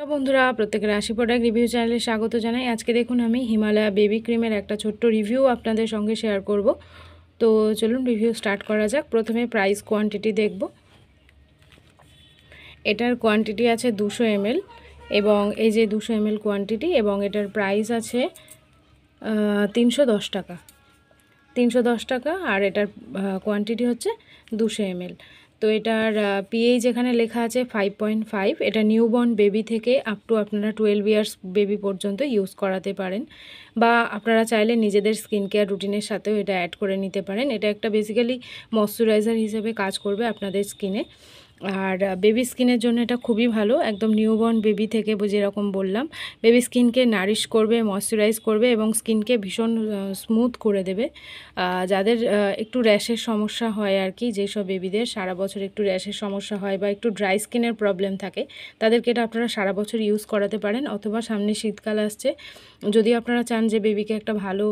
বন্ধুরা প্রত্যেকের আশি প্রোডাক্ট রিভিউ চ্যানেলে স্বাগত জানাই। আজকে দেখুন আমি হিমালয়া বেবি ক্রিমের একটা ছোট্ট রিভিউ আপনাদের সঙ্গে শেয়ার করব। তো চলুন রিভিউ স্টার্ট করা যাক। প্রথমে প্রাইস কোয়ান্টিটি দেখব। এটার কোয়ান্টিটি আছে 200 ml এবং এই যে 200 ml কোয়ান্টিটি এবং এটার প্রাইস আছে 310 টাকা। 310 টাকা আর এটার কোয়ান্টিটি হচ্ছে 200 ml। তো এটার পিএইচ এখানে লেখা আছে 5.5। এটা নিউবর্ন বেবি থেকে আপ টু আপনারা 12 ইয়ার্স বেবি পর্যন্ত ইউজ করাতে পারেন, বা আপনারা চাইলে নিজেদের স্কিন কেয়ার রুটিনের সাথেও এটা অ্যাড করে নিতে পারেন। এটা একটা বেসিক্যালি ময়শ্চারাইজার হিসেবে কাজ করবে আপনাদের স্কিনে, আর বেবি স্কিনের জন্য এটা খুবই ভালো। একদম নিউবর্ন বেবি থেকে যেরকম বললাম, বেবি স্কিনকে নারিশ করবে, ময়শ্চারাইজ করবে এবং স্কিনকে ভীষণ স্মুথ করে দেবে। যাদের একটু র্যাশের সমস্যা হয় আর কি, যেসব বেবিদের সারা বছর একটু র্যাশের সমস্যা হয় বা একটু ড্রাই স্কিনের প্রবলেম থাকে, তাদেরকে এটা আপনারা সারা বছর ইউজ করাতে পারেন। অথবা সামনে শীতকাল আসছে, যদি আপনারা চান যে বেবিকে একটা ভালো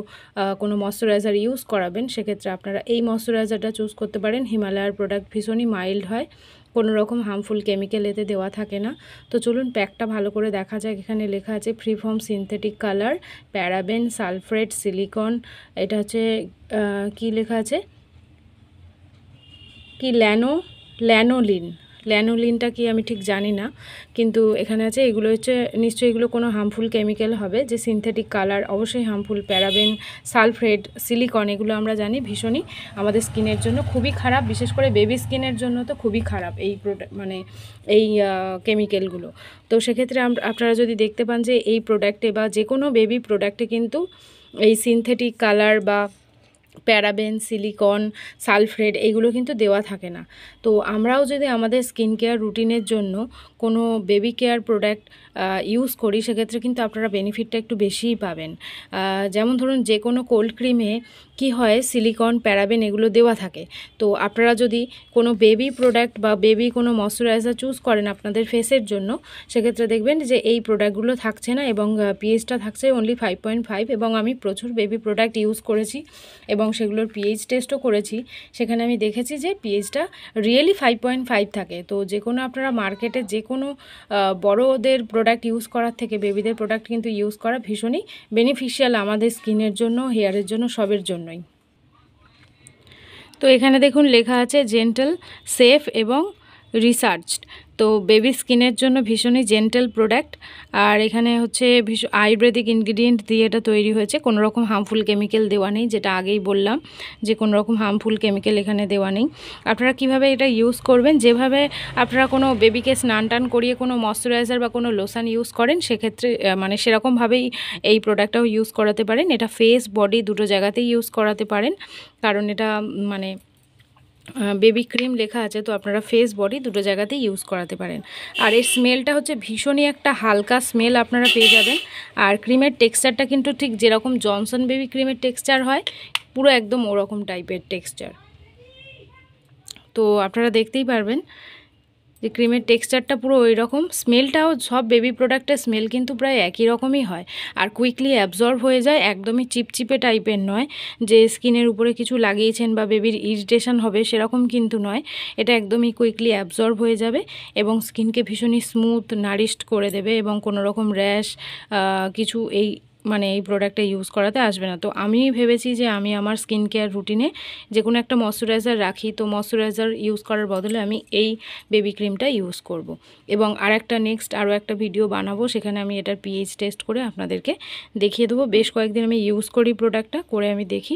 কোনো ময়শ্চারাইজার ইউজ করাবেন, সেক্ষেত্রে আপনারা এই ময়শ্চারাইজারটা চুজ করতে পারেন। হিমালয়ার প্রোডাক্ট ভীষণই মাইল্ড হয়, কোনো রকম হার্মফুল কেমিক্যাল এতে দেওয়া থাকে না। তো চলুন প্যাকটা ভালো করে দেখা যাক। এখানে লেখা আছে free from synthetic colour, paraben, sulphate, silicone. এটা হচ্ছে কি লেখা আছে, কি ল্যানোলিনটা কি আমি ঠিক জানি না, কিন্তু এখানে আছে এগুলো হচ্ছে নিশ্চয়ই এগুলো কোনো হার্মফুল কেমিক্যাল হবে। যে সিনথেটিক কালার অবশ্যই হার্মফুল। প্যারাবেন, সালফেট, সিলিকন এগুলো আমরা জানি ভীষণই আমাদের স্কিনের জন্য খুবই খারাপ, বিশেষ করে বেবি স্কিনের জন্য তো খুবই খারাপ এই এই কেমিক্যালগুলো। তো সেক্ষেত্রে আপনারা যদি দেখতে পান যে এই প্রোডাক্টে বা যে কোনো বেবি প্রোডাক্টে কিন্তু এই সিনথেটিক কালার বা প্যারাবেন, সিলিকন, সালফেট এগুলো কিন্তু দেওয়া থাকে না। তো আমরাও যদি আমাদের স্কিন কেয়ার রুটিনের জন্য কোনো বেবি কেয়ার প্রোডাক্ট ইউজ করি, সেক্ষেত্রে কিন্তু আপনারা বেনিফিটটা একটু বেশিই পাবেন। যেমন ধরুন যে কোনো কোল্ড ক্রিমে কি হয়, সিলিকন, প্যারাবেন এগুলো দেওয়া থাকে। তো আপনারা যদি কোনো বেবি প্রোডাক্ট বা বেবি কোনো ময়শ্চারাইজার চুজ করেন আপনাদের ফেসের জন্য, সেক্ষেত্রে দেখবেন যে এই প্রোডাক্টগুলো থাকছে না এবং পিএইচটা থাকছে অনলি 5.5। এবং আমি প্রচুর বেবি প্রোডাক্ট ইউজ করেছি এবং সেগুলোর পিএইচ টেস্টও করেছি। সেখানে আমি দেখেছি যে পিএইচটা রিয়েলি 5.5 থাকে। তো যে কোনো আপনারা মার্কেটে যে কোনো বড়োদের প্রোডাক্ট ইউজ করার থেকে বেবিদের প্রোডাক্ট কিন্তু ইউজ করা ভীষণই বেনিফিশিয়াল আমাদের স্কিনের জন্য, হেয়ারের জন্য, সবের জন্যই। তো এখানে দেখুন লেখা আছে জেন্টাল, সেফ এবং রিসার্চড। তো বেবি স্কিনের জন্য ভীষণই জেন্টাল প্রোডাক্ট। আর এখানে হচ্ছে আয়ুর্বেদিক ইনগ্রিডিয়েন্ট দিয়ে এটা তৈরি হয়েছে, কোনো রকম হার্মফুল কেমিক্যাল দেওয়া নেই, যেটা আগেই বললাম যে কোনো রকম হার্মফুল কেমিক্যাল এখানে দেওয়া নেই। আপনারা কিভাবে এটা ইউজ করবেন, যেভাবে আপনারা কোনো বেবিকে স্নান টান করিয়ে কোনো ময়শ্চারাইজার বা কোনো লোশন ইউজ করেন, সেক্ষেত্রে মানে সেরকমভাবেই এই প্রোডাক্টটাও ইউজ করাতে পারেন। এটা ফেস, বডি দুটো জায়গাতেই ইউজ করাতে পারেন, কারণ এটা মানে বেবি ক্রিম লেখা আছে, তো আপনারা ফেস, বডি দুটো জায়গাতেই ইউজ করাতে পারেন। আর এর স্মেলটা হচ্ছে ভীষণই একটা হালকা স্মেল আপনারা পেয়ে যাবেন। আর ক্রিমের টেক্সচারটা কিন্তু ঠিক যেরকম জনসন বেবি ক্রিমের টেক্সচার হয়, পুরো একদম ওরকম টাইপের টেক্সচার। তো আপনারা দেখতেই পারবেন যে ক্রিমের টেক্সচারটা পুরো ওই রকম। স্মেলটাও সব বেবি প্রোডাক্টের স্মেল কিন্তু প্রায় একই রকমই হয়, আর কুইকলি অ্যাবজর্ব হয়ে যায়। একদমই চিপচিপে টাইপের নয় যে স্কিনের উপরে কিছু লাগিয়েছেন বা বেবির ইরিটেশন হবে, সেরকম কিন্তু নয়। এটা একদমই কুইকলি অ্যাবজর্ব হয়ে যাবে এবং স্কিনকে ভীষণই স্মুথ, নারিশড করে দেবে এবং কোনো রকম র্যাশ কিছু এই প্রোডাক্টটা ইউজ করাতে আসবে না। তো আমি ভেবেছি যে আমি আমার স্কিন কেয়ার রুটিনে যে কোনো একটা ময়শ্চারাইজার রাখি, তো ময়শ্চারাইজার ইউজ করার বদলে আমি এই বেবি ক্রিমটা ইউজ করব। এবং আরও একটা ভিডিও বানাবো, সেখানে আমি এটার পিএইচ টেস্ট করে আপনাদেরকে দেখিয়ে দেবো। বেশ কয়েকদিন আমি ইউজ করি প্রোডাক্টটা, করে আমি দেখি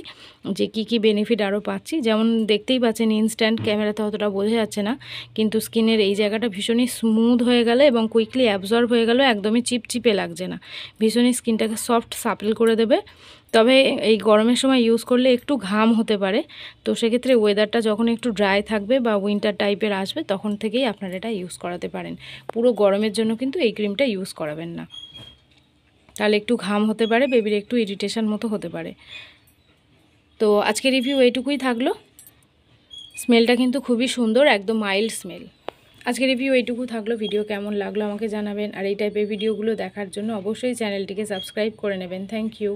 যে কি বেনিফিট আরও পাচ্ছি। যেমন দেখতেই পাচ্ছেন, ইনস্ট্যান্ট ক্যামেরাতে অতটা বোঝা যাচ্ছে না, কিন্তু স্কিনের এই জায়গাটা ভীষণই স্মুথ হয়ে গেল এবং কুইকলি অ্যাবজর্ব হয়ে গেল, একদমই চিপচিপে লাগছে না, ভীষণই স্কিনটাকে সফট সাপল করে দেবে। তবে এই গরমের সময় ইউজ করলে একটু ঘাম হতে পারে, তো সেক্ষেত্রে ওয়েদারটা যখন একটু ড্রাই থাকবে বা উইন্টার টাইপের আসবে, তখন থেকেই আপনারা এটা ইউজ করাতে পারেন। পুরো গরমের জন্য কিন্তু এই ক্রিমটা ইউজ করাবেন না, তাহলে একটু ঘাম হতে পারে, বেবির একটু ইরিটেশন মতো হতে পারে। তো আজকে রিভিউ এইটুকুই থাকলো। স্মেলটা কিন্তু খুবই সুন্দর, একদম মাইল্ড স্মেল। আজকে রিভিউ এইটুকু থাকলো। ভিডিও কেমন লাগলো আমাকে জানাবেন, আর এই টাইপের ভিডিওগুলো দেখার জন্য অবশ্যই চ্যানেলটিকে সাবস্ক্রাইব করে নেবেন। Thank you.